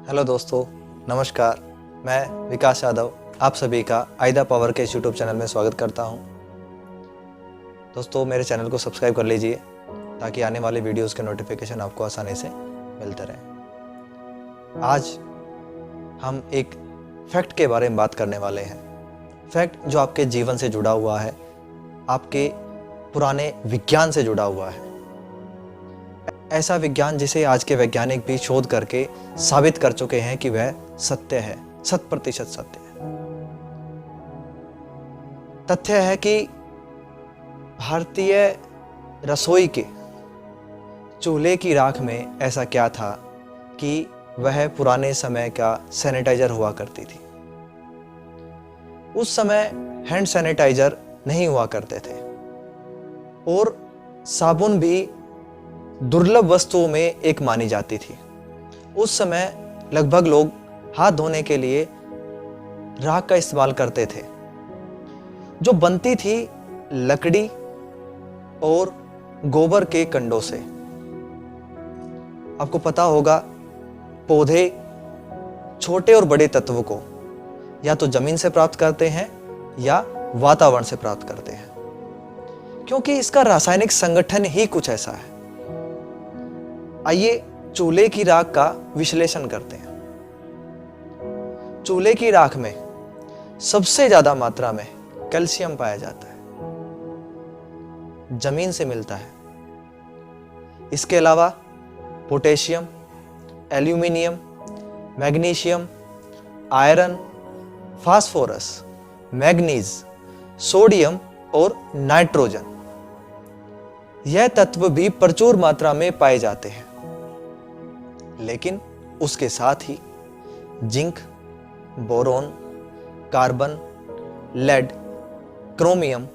Hello दोस्तों, नमस्कार। मैं विकास यादव आप सभी का आइदा पावर के यूट्यूब चैनल में स्वागत करता हूं। दोस्तों, मेरे चैनल को सब्सक्राइब कर लीजिए ताकि आने वाले वीडियोस के नोटिफिकेशन आपको आसानी से मिलते रहें। आज हम एक फैक्ट के बारे में बात करने वाले हैं। फैक्ट जो आपके जीवन से जुड़ा हुआ है, आपके पुराने विज्ञान से जुड़ा हुआ है। ऐसा विज्ञान जिसे आज के वैज्ञानिक भी शोध करके साबित कर चुके हैं कि वह सत्य है, 100% सत्य है। तथ्य है कि भारतीय रसोई के चूल्हे की राख में ऐसा क्या था कि वह पुराने समय का सैनिटाइजर हुआ करती थी। उस समय हैंड सैनिटाइजर नहीं हुआ करते थे और साबुन भी दुर्लभ वस्तुओं में एक मानी जाती थी। उस समय लगभग लोग हाथ धोने के लिए राख का इस्तेमाल करते थे, जो बनती थी लकड़ी और गोबर के कंडों से। आपको पता होगा, पौधे छोटे और बड़े तत्व को या तो जमीन से प्राप्त करते हैं या वातावरण से प्राप्त करते हैं, क्योंकि इसका रासायनिक संगठन ही कुछ ऐसा है। आइए चूल्हे की राख का विश्लेषण करते हैं। चूल्हे की राख में सबसे ज्यादा मात्रा में कैल्शियम पाया जाता है, जमीन से मिलता है। इसके अलावा potassium, aluminium, magnesium, iron, phosphorus, manganese, sodium और नाइट्रोजन, यह तत्व भी प्रचुर मात्रा में पाए जाते हैं। लेकिन उसके साथ ही zinc, boron, carbon, lead, chromium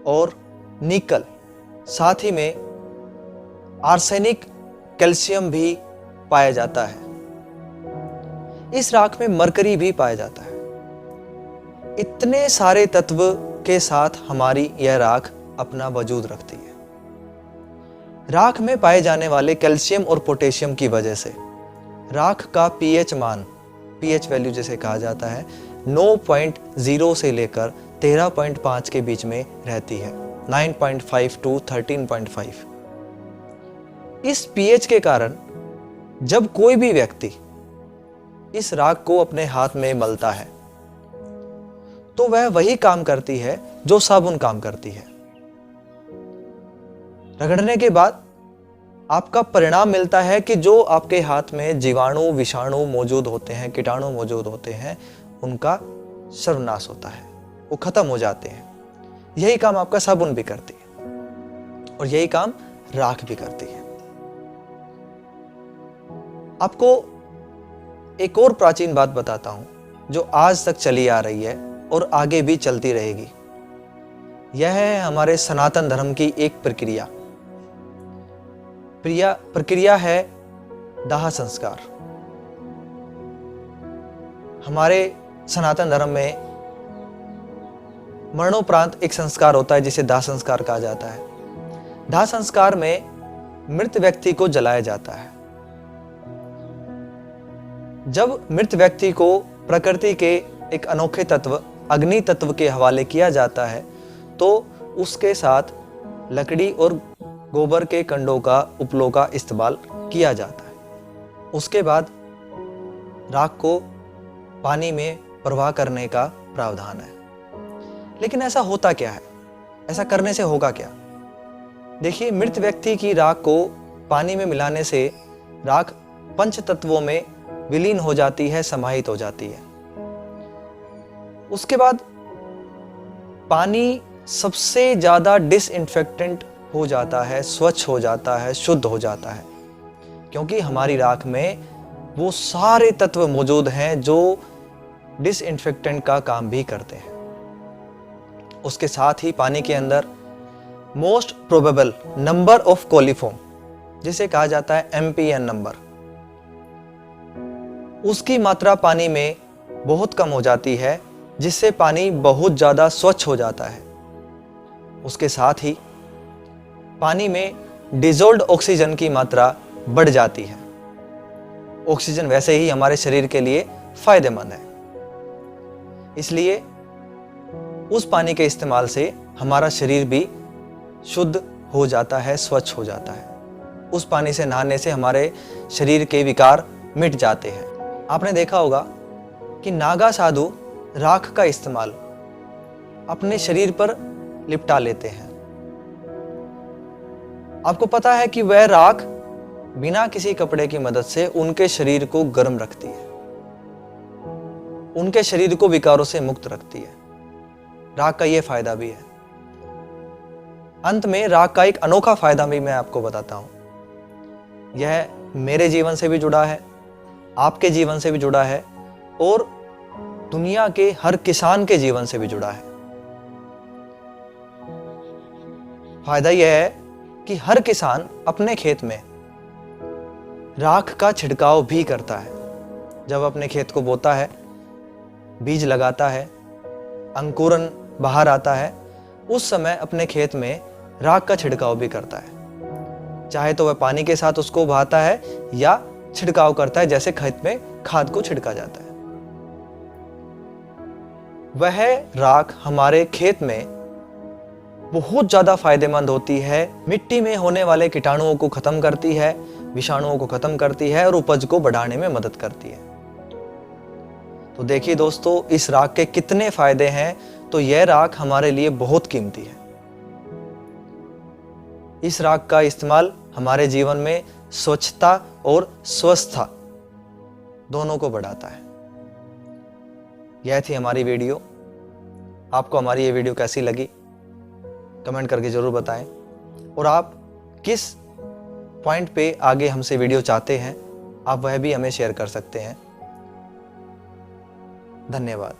और निकल, साथ ही में आर्सेनिक, कैल्शियम भी पाया जाता है। इस राख में मरकरी भी पाया जाता है। इतने सारे तत्व के साथ हमारी यह राख अपना वजूद रखती है। राख में पाए जाने वाले कैल्शियम और पोटेशियम की वजह से राख का पीएच मान, पीएच वैल्यू जिसे कहा जाता है, 9.0 से लेकर 13.5 के बीच में रहती है। 9.5 टू 13.5। इस पीएच के कारण जब कोई भी व्यक्ति इस राख को अपने हाथ में मलता है तो वह वही काम करती है जो साबुन काम करती है। रगड़ने के बाद आपका परिणाम मिलता है कि जो आपके हाथ में जीवाणु, विषाणु मौजूद होते हैं, कीटाणु मौजूद होते हैं, उनका सर्वनाश होता है, वो खत्म हो जाते हैं। यही काम आपका साबुन भी करती है और यही काम राख भी करती है। आपको एक और प्राचीन बात बताता हूं जो आज तक चली आ रही है और आगे भी चलती रहेगी। यह है हमारे सनातन धर्म की एक प्रक्रिया है दाह संस्कार। हमारे सनातन धर्म में मरणोपरांत एक संस्कार होता है जिसे दाह संस्कार कहा जाता है। दाह संस्कार में मृत व्यक्ति को जलाया जाता है। जब मृत व्यक्ति को प्रकृति के एक अनोखे तत्व अग्नि तत्व के हवाले किया जाता है तो उसके साथ लकड़ी और गोबर के कंडों का, उपलों का इस्तेमाल किया जाता है। उसके बाद राख को पानी में प्रवाह करने का प्रावधान है। लेकिन ऐसा होता क्या है? ऐसा करने से होगा क्या? देखिए, मृत व्यक्ति की राख को पानी में मिलाने से राख पंच तत्वों में विलीन हो जाती है, समाहित हो जाती है। उसके बाद पानी सबसे ज्यादा डिसइंफेक्टेंट हो जाता है, स्वच्छ हो जाता है, शुद्ध हो जाता है, क्योंकि हमारी राख में वो सारे तत्व मौजूद हैं जो डिसइंफेक्टेंट का काम भी करते हैं। उसके साथ ही पानी के अंदर most probable number of coliform, जिसे कहा जाता है MPN नंबर, उसकी मात्रा पानी में बहुत कम हो जाती है, जिससे पानी बहुत ज्यादा स्वच्छ हो जाता है। उसके साथ ही पानी में डिसॉल्व्ड ऑक्सीजन की मात्रा बढ़ जाती है। ऑक्सीजन वैसे ही हमारे शरीर के लिए फायदेमंद है। इसलिए उस पानी के इस्तेमाल से हमारा शरीर भी शुद्ध हो जाता है, स्वच्छ हो जाता है। उस पानी से नहाने से हमारे शरीर के विकार मिट जाते हैं। आपने देखा होगा कि नागा साधु राख का इस्तेमाल अपने शरीर पर लिपटा लेते हैं। आपको पता है कि वह राख बिना किसी कपड़े की मदद से उनके शरीर को गर्म रखती है, उनके शरीर को विकारों से मुक्त रखती है। राख का यह फायदा भी है। अंत में राख का एक अनोखा फायदा भी मैं आपको बताता हूं। यह मेरे जीवन से भी जुड़ा है, आपके जीवन से भी जुड़ा है और दुनिया के हर किसान के जीवन से भी जुड़ा है। फायदा यह है कि हर किसान अपने खेत में राख का छिड़काव भी करता है। जब अपने खेत को बोता है, बीज लगाता है, अंकुरन बाहर आता है, उस समय अपने खेत में राख का छिड़काव भी करता है। चाहे तो वह पानी के साथ उसको बहाता है या छिड़काव करता है, जैसे खेत में खाद को छिड़का जाता है। वह राख हमारे खेत में बहुत ज्यादा फायदेमंद होती है। मिट्टी में होने वाले कीटाणुओं को खत्म करती है, विषाणुओं को खत्म करती है और उपज को बढ़ाने में मदद करती है। तो देखिए दोस्तों, इस राख के कितने फायदे हैं। तो यह राख हमारे लिए बहुत कीमती है। इस राख का इस्तेमाल हमारे जीवन में स्वच्छता और स्वस्थता दोनों को बढ़ाता है। यह थी हमारी वीडियो। आपको हमारी ये वीडियो कैसी लगी कमेंट करके जरूर बताएं, और आप किस पॉइंट पे आगे हमसे वीडियो चाहते हैं आप वह भी हमें शेयर कर सकते हैं। धन्यवाद।